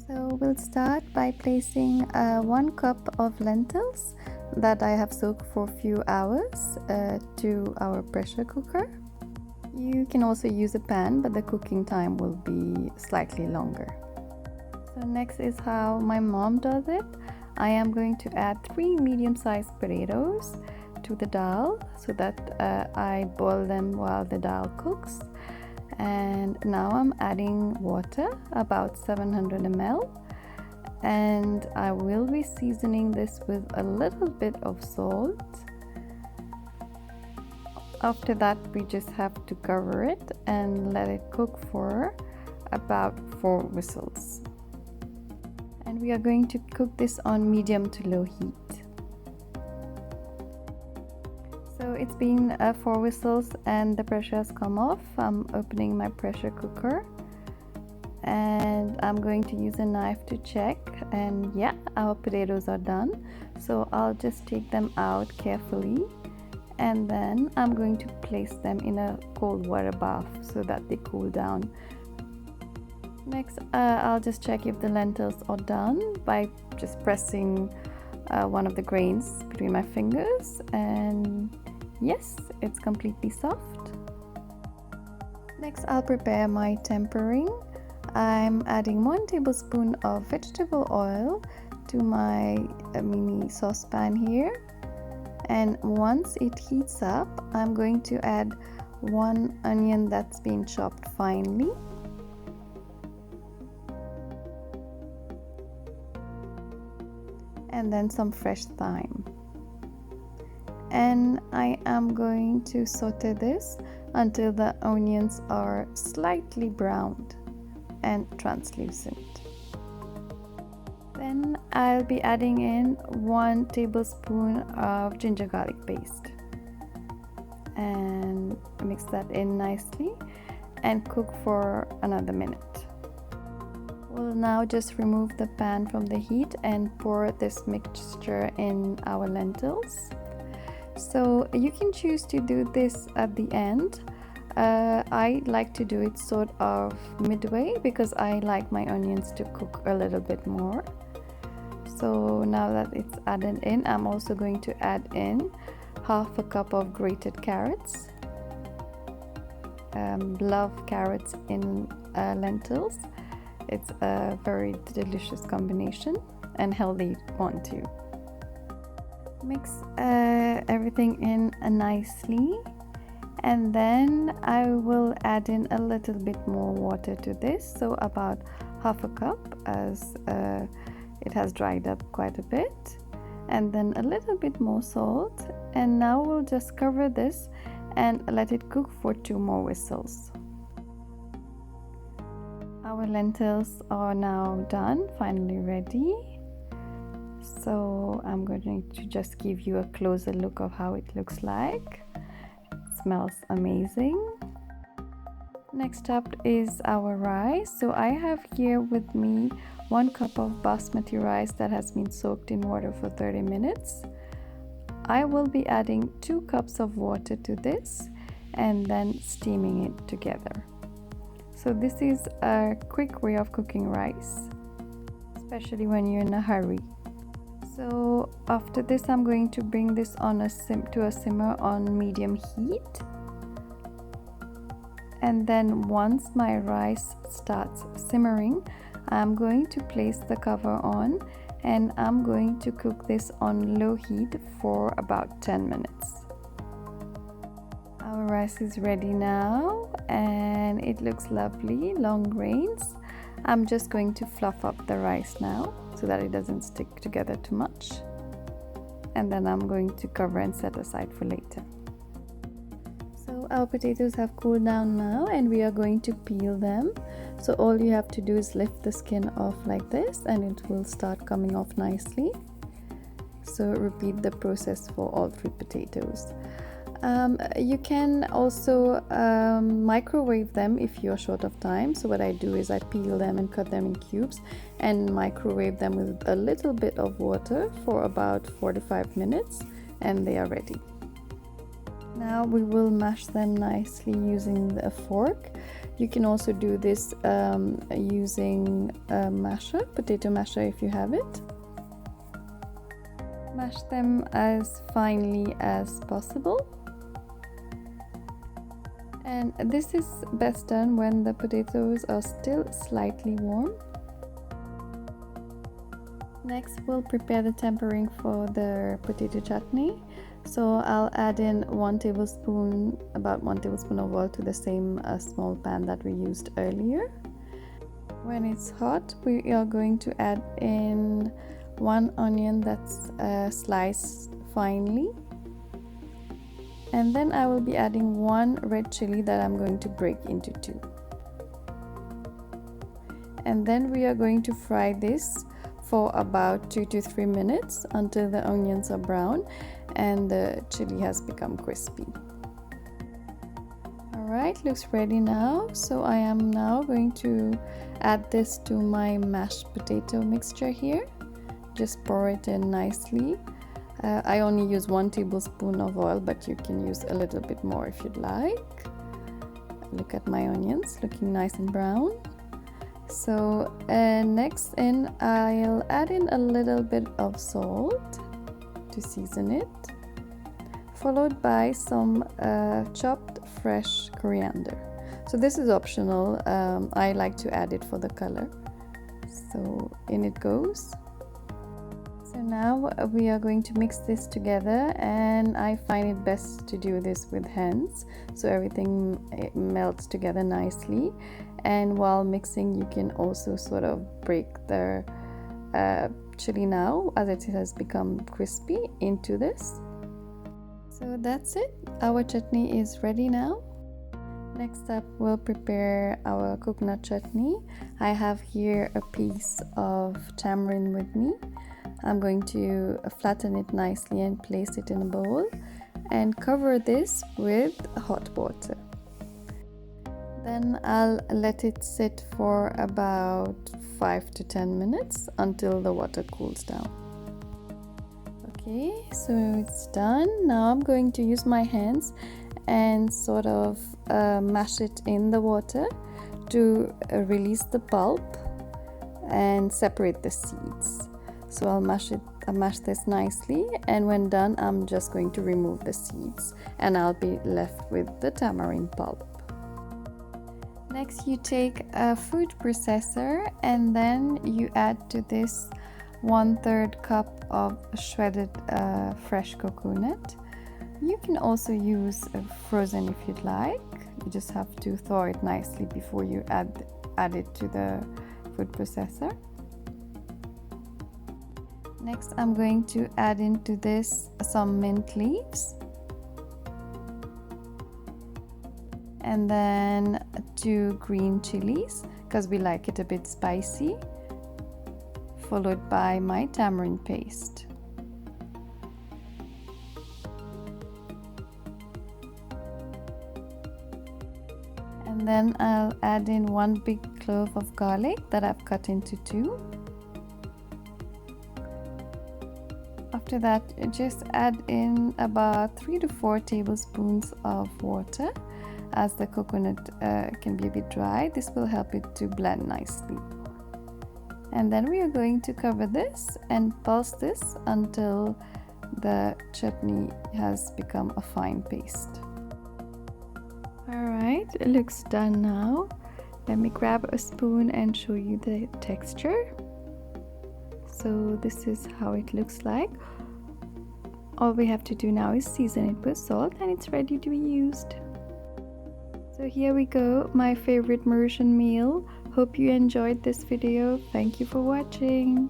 So we'll start by placing 1 cup of lentils that I have soaked for a few hours to our pressure cooker. You can also use a pan, but the cooking time will be slightly longer. So next is how my mom does it. I am going to add 3 medium-sized potatoes to the dal so that I boil them while the dal cooks. And now I'm adding water, about 700 ml, and I will be seasoning this with a little bit of salt. After that, we just have to cover it and let it cook for about 4 whistles. And we are going to cook this on medium to low heat. So it's been 4 whistles and the pressure has come off. I'm opening my pressure cooker and I'm going to use a knife to check, and yeah, our potatoes are done. So I'll just take them out carefully and then I'm going to place them in a cold water bath so that they cool down. Next, I'll just check if the lentils are done by just pressing one of the grains between my fingers, and yes, it's completely soft. Next, I'll prepare my tempering. I'm adding 1 tablespoon of vegetable oil to my mini saucepan here, and once it heats up, I'm going to add 1 onion that's been chopped finely. And then some fresh thyme. And I am going to saute this until the onions are slightly browned and translucent. Then I'll be adding in 1 tablespoon of ginger garlic paste and mix that in nicely and cook for another minute. We'll now just remove the pan from the heat and pour this mixture in our lentils. So you can choose to do this at the end. I like to do it sort of midway because I like my onions to cook a little bit more. So now that it's added in, I'm also going to add in half a cup of grated carrots. Love carrots in lentils. It's a very delicious combination and healthy one too. Mix everything in nicely, and then I will add in a little bit more water to this, so about half a cup, as it has dried up quite a bit, and then a little bit more salt. And now we'll just cover this and let it cook for 2 more whistles. Our lentils are now done, finally ready. So I'm going to just give you a closer look of how it looks like. It smells amazing. Next up is our rice. So I have here with me 1 cup of basmati rice that has been soaked in water for 30 minutes. I will be adding 2 cups of water to this and then steaming it together. So this is a quick way of cooking rice, especially when you're in a hurry. So after this, I'm going to bring this on a simmer on medium heat. And then once my rice starts simmering, I'm going to place the cover on and I'm going to cook this on low heat for about 10 minutes. Our rice is ready now and it looks lovely, long grains. I'm just going to fluff up the rice now so that it doesn't stick together too much. And then I'm going to cover and set aside for later. So our potatoes have cooled down now and we are going to peel them. So all you have to do is lift the skin off like this and it will start coming off nicely. So repeat the process for all 3 potatoes. You can also microwave them if you're short of time. So what I do is I peel them and cut them in cubes and microwave them with a little bit of water for about 45 minutes and they are ready. Now we will mash them nicely using a fork. You can also do this using a masher, potato masher if you have it. Mash them as finely as possible. And this is best done when the potatoes are still slightly warm. Next, we'll prepare the tempering for the potato chutney. So I'll add in about 1 tablespoon of oil to the same small pan that we used earlier. When it's hot, we are going to add in 1 onion that's sliced finely. And then I will be adding 1 red chili that I'm going to break into 2. And then we are going to fry this for about 2 to 3 minutes until the onions are brown and the chili has become crispy. Alright, looks ready now. So I am now going to add this to my mashed potato mixture here. Just pour it in nicely. I only use 1 tablespoon of oil, but you can use a little bit more if you'd like. Look at my onions, looking nice and brown. So next in, I'll add in a little bit of salt to season it, followed by some chopped fresh coriander. So this is optional. I like to add it for the color. So in it goes. So now we are going to mix this together, and I find it best to do this with hands so everything melts together nicely. And while mixing, you can also sort of break the chili now, as it has become crispy, into this. So that's it. Our chutney is ready now. Next up, we'll prepare our coconut chutney. I have here a piece of tamarind with me. I'm going to flatten it nicely and place it in a bowl and cover this with hot water. Then I'll let it sit for about 5 to 10 minutes until the water cools down. Okay, so it's done. Now I'm going to use my hands and sort of mash it in the water to release the pulp and separate the seeds. So I'll mash this nicely, and when done, I'm just going to remove the seeds and I'll be left with the tamarind pulp. Next, you take a food processor and then you add to this 1/3 cup of shredded fresh coconut. You can also use frozen if you'd like. You just have to thaw it nicely before you add it to the food processor. Next, I'm going to add into this some mint leaves, and then 2 green chilies because we like it a bit spicy, followed by my tamarind paste. And then I'll add in 1 big clove of garlic that I've cut into 2. After that, just add in about 3 to 4 tablespoons of water, as the coconut can be a bit dry. This will help it to blend nicely. And then we are going to cover this and pulse this until the chutney has become a fine paste. Alright, it looks done now. Let me grab a spoon and show you the texture. So this is how it looks like. All we have to do now is season it with salt and it's ready to be used. So here we go, my favorite Mauritian meal. Hope you enjoyed this video. Thank you for watching.